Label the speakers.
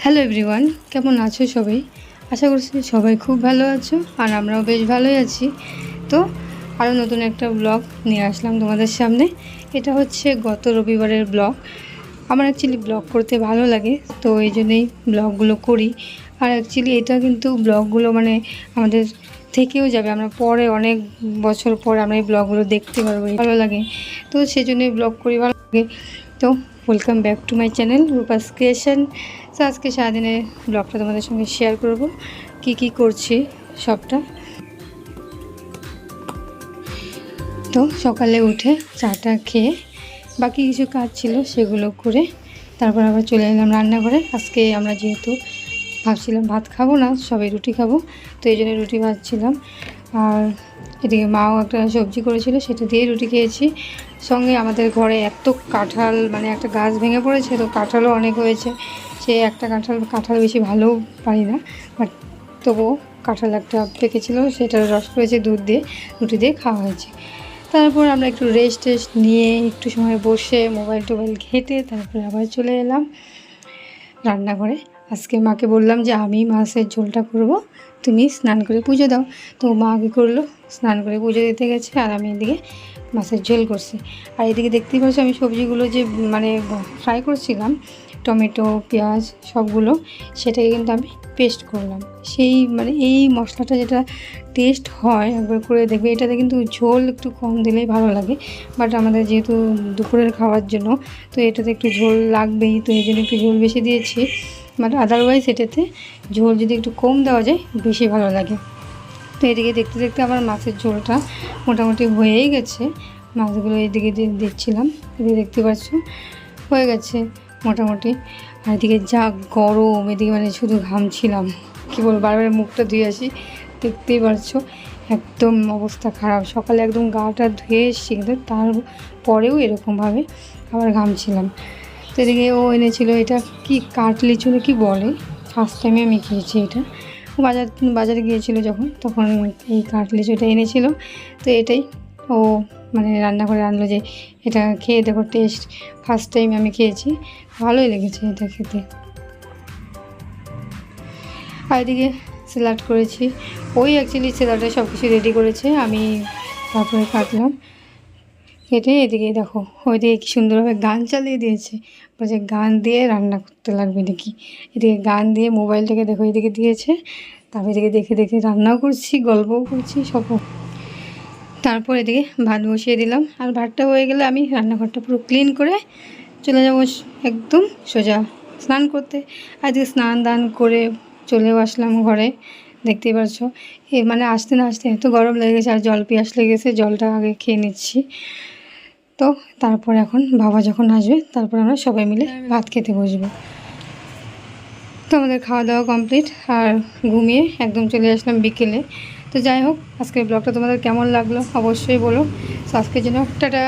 Speaker 1: Hello everyone, কেমন আছো সবাই? আশা করছি সবাই খুব ভালো আছো আর আমরাও বেশ ভালোই আছি। তো আরও নতুন একটা ব্লগ নিয়ে আসলাম তোমাদের সামনে। এটা হচ্ছে গত রবিবারের ব্লগ। আমার অ্যাকচুয়ালি ব্লগ করতে ভালো লাগে, তো এই জন্যই ব্লগগুলো করি। আর অ্যাকচুয়ালি এটা কিন্তু ব্লগগুলো মানে আমাদের থেকেও যাবে, আমরা পরে অনেক বছর পর আমরা এই ব্লগগুলো দেখতে পারবো, ভালো লাগে। তো সেই জন্যই ব্লগ করি, ভালো লাগে। তো welcome back to my channel Rupa's creation. তো আজকে সারাদিনের ব্লগটা তোমাদের সঙ্গে শেয়ার করব, কি করছি সবটা। তো সকালে উঠে চাটা খেয়ে বাকি কিছু কাজ ছিল সেগুলো করে তারপর আবার চলে এলাম রান্নাঘরে। আজকে আমরা যেহেতু ভাবছিলাম ভাত খাবো না, সবাই রুটি খাবো, তো এই জন্য রুটি ভাজছিলাম। আর এদিকে মাও একটা সবজি করেছিল, সেটা দিয়ে রুটি খেয়েছি। সঙ্গে আমাদের ঘরে এত কাঁঠাল, মানে একটা গাছ ভেঙে পড়েছে, তো কাঁঠালও অনেক হয়েছে। সে একটা কাঁঠাল বেশি ভালো পারি না, বাট তবুও কাঁঠাল একটা পেকেছিল, সেটার রস করেছে দুধ দিয়ে, রুটি দিয়ে খাওয়া হয়েছে। তারপর আমরা একটু রেস্ট নিয়ে একটু সময় বসে মোবাইল ঘেঁটে তারপরে আবার চলে এলাম রান্নাঘরে। আজকে মাকে বললাম যে আমি মাছের ঝোলটা করব, তুমি স্নান করে পুজো দাও। তো মা কী করলো, স্নান করে পুজো দিতে গেছে আর আমি এদিকে মাছের ঝোল করছি। আর এদিকে দেখতেই পাচ্ছি আমি সবজিগুলো যে মানে ফ্রাই করছিলাম, টমেটো পেঁয়াজ সবগুলো, সেটাকে কিন্তু আমি পেস্ট করলাম। সেই মানে এই মশলাটা যেটা টেস্ট হয় একবার করে দেখবে, এটাতে কিন্তু ঝোল একটু কম দিলেই ভালো লাগে। বাট আমাদের যেহেতু দুপুরের খাওয়ার জন্য, তো এটাতে একটু ঝোল লাগবেই, তো এই জন্য একটু ঝোল বেশি দিয়েছি। বাট আদারওয়াইজ এটাতে ঝোল যদি একটু কম দেওয়া যায় বেশি ভালো লাগে। তো এদিকে দেখতে দেখতে আমার মাছের ঝোলটা মোটামুটি হয়েই গেছে। মাছগুলো এদিকে দিচ্ছিলাম, এদিকে দেখতে পাচ্ছ হয়ে গেছে মোটামুটি। আর এদিকে যা গরম, এদিকে মানে শুধু ঘামছিলাম, কী বলবো, বারবার মুখটা ধুয়ে আসি, দেখতেই পারছো একদম অবস্থা খারাপ। সকালে একদম গাটা ধুয়ে এসেছি, কিন্তু তারপরেও এরকমভাবে আবার ঘামছিলাম। তো এদিকে ও এনেছিল, এটা কি কাটলিচু কি বলে, ফার্স্ট টাইমে আমি খেয়েছি এটা। বাজারে গিয়েছিল যখন, তখন এই কাটলিচুটা এনেছিল। তো এটাই ও মানে রান্না করে আনলো যে এটা খেয়ে দেখো টেস্ট, ফার্স্ট টাইম আমি খেয়েছি, ভালোই লেগেছে এটা খেতে। আর এদিকে স্যালাড করেছি, ওই অ্যাকচুয়ালি স্যালাডে সব কিছু রেডি করেছে, আমি তারপরে কাটলাম কেটে। এদিকে দেখো ওইদিকে কি সুন্দরভাবে গান চালিয়ে দিয়েছে, বলছে গান দিয়ে রান্না করতে লাগবে নাকি। এদিকে গান দিয়ে মোবাইলটাকে দেখো এদিকে দিয়েছে, তারপর এদিকে দেখে দেখে রান্নাও করছি, গল্পও করছি সব। তারপর এদিকে ভাত বসিয়ে দিলাম, আর ভাতটা হয়ে গেলে আমি রান্নাঘরটা পুরো ক্লিন করে চলে যাবো একদম সোজা স্নান করতে। আজকে স্নান দান করে চলেও আসলাম ঘরে, দেখতেই পাচ্ছো। মানে আসতে না আসতে এত গরম লেগেছে আর জল পিয়াস লেগেছে, জলটা আগে খেয়ে নিচ্ছি। তো তারপর এখন বাবা যখন আসবে তারপর আমরা সবাই মিলে ভাত খেতে বসবো। তো আমাদের খাওয়া দাওয়া কমপ্লিট আর ঘুমিয়ে একদম চলে আসলাম বিকেলে। তো যাই হোক, আজকের ব্লগটা তোমাদের কেমন লাগলো অবশ্যই বলো। তো আজকের জন্য টাটা।